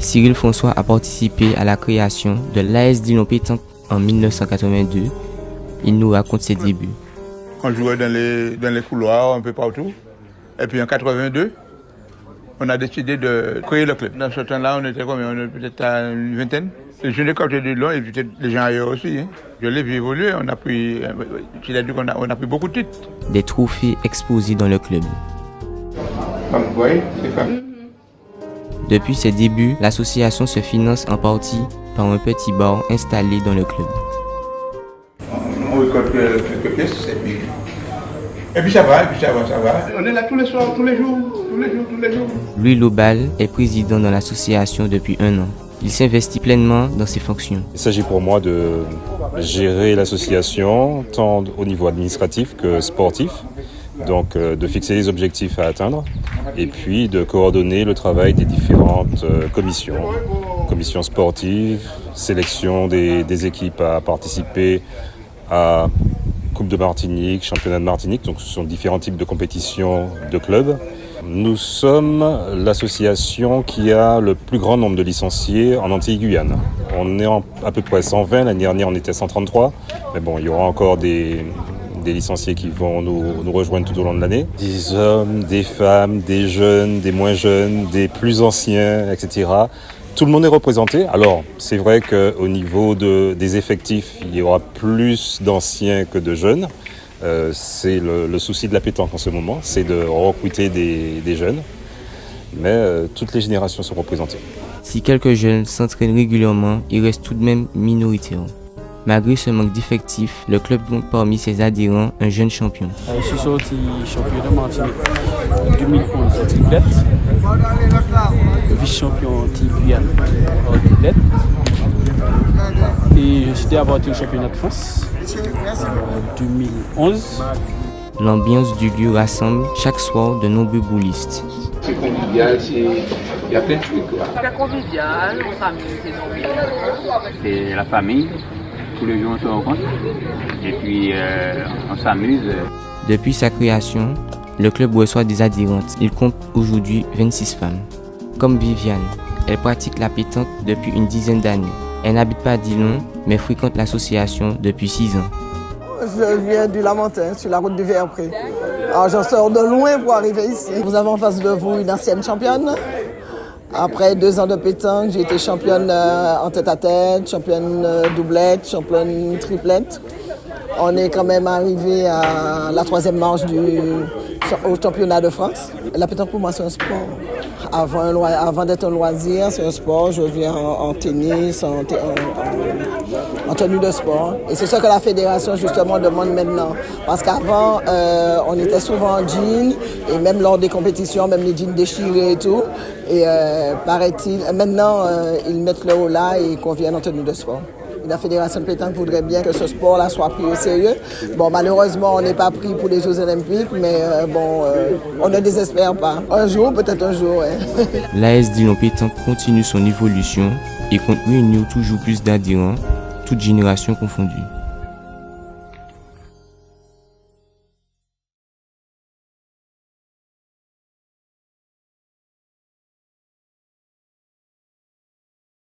Cyril François a participé à la création de l'AS Dillon Pétanque en 1982. Il nous raconte ses débuts. On jouait dans les couloirs, un peu partout. Et puis en 82, on a décidé de créer le club. Dans ce temps-là, on était combien? On était peut-être à une vingtaine. Les jeunes côté de Dillon et peut-être les gens ailleurs aussi. Je l'ai vu évoluer. On a pris beaucoup de titres. Des trophées exposés dans le club. Comme vous voyez, c'est ça. Depuis ses débuts, l'association se finance en partie par un petit bar installé dans le club. On récolte quelques pièces et puis ça va. On est là tous les soirs, tous les jours. Louis Lobal est président de l'association depuis 1 an. Il s'investit pleinement dans ses fonctions. Il s'agit pour moi de gérer l'association tant au niveau administratif que sportif. Donc de fixer les objectifs à atteindre et puis de coordonner le travail des différentes commissions sportives, sélection des équipes à participer à Coupe de Martinique, Championnat de Martinique, donc ce sont différents types de compétitions de clubs. Nous sommes l'association qui a le plus grand nombre de licenciés en Antilles-Guyane. On est à peu près 120, l'année dernière on était 133, mais bon, il y aura encore des licenciés qui vont nous rejoindre tout au long de l'année. Des hommes, des femmes, des jeunes, des moins jeunes, des plus anciens, etc. Tout le monde est représenté. Alors, c'est vrai qu'au niveau des effectifs, il y aura plus d'anciens que de jeunes. C'est le souci de la pétanque en ce moment, c'est de recruter des jeunes. Mais toutes les générations sont représentées. Si quelques jeunes s'entraînent régulièrement, ils restent tout de même minoritaires. Malgré ce manque d'effectifs, le club compte parmi ses adhérents un jeune champion. Je suis sorti champion de Martinique en 2011 en triplette, vice-champion Antilles-Guyane en triplette. Et je suis d'abord au championnat de France en 2011. L'ambiance du lieu rassemble chaque soir de nombreux boulistes. C'est convivial, il y a plein de trucs. C'est convivial, on s'amuse, c'est la famille. Tous les jours on se rencontre et puis on s'amuse. Depuis sa création, le club reçoit des adhérentes. Il compte aujourd'hui 26 femmes. Comme Viviane, elle pratique la pétanque depuis une dizaine d'années. Elle n'habite pas à Dillon, mais fréquente l'association depuis 6 ans. Je viens du Lamentin, sur la route du Verpré. Alors j'en sors de loin pour arriver ici. Vous avez en face de vous une ancienne championne. Après 2 ans de pétanque, j'ai été championne en tête-à-tête, championne doublette, championne triplette. On est quand même arrivé à la 3e manche au championnat de France. La pétanque pour moi c'est un sport. Avant d'être un loisir, c'est un sport. Je viens en tennis, en tenue de sport. Et c'est ça que la fédération justement demande maintenant. Parce qu'avant, on était souvent en jean, et même lors des compétitions, même les jeans déchirés et tout. Et paraît-il, maintenant, ils mettent le haut là et qu'on vienne en tenue de sport. La fédération de pétanque voudrait bien que ce sport-là soit pris au sérieux. Bon, malheureusement, on n'est pas pris pour les Jeux Olympiques, mais on ne désespère pas. Un jour, peut-être un jour. Ouais. L'AS Dillon Pétanque continue son évolution et compte réunir toujours plus d'adhérents, toutes générations confondues.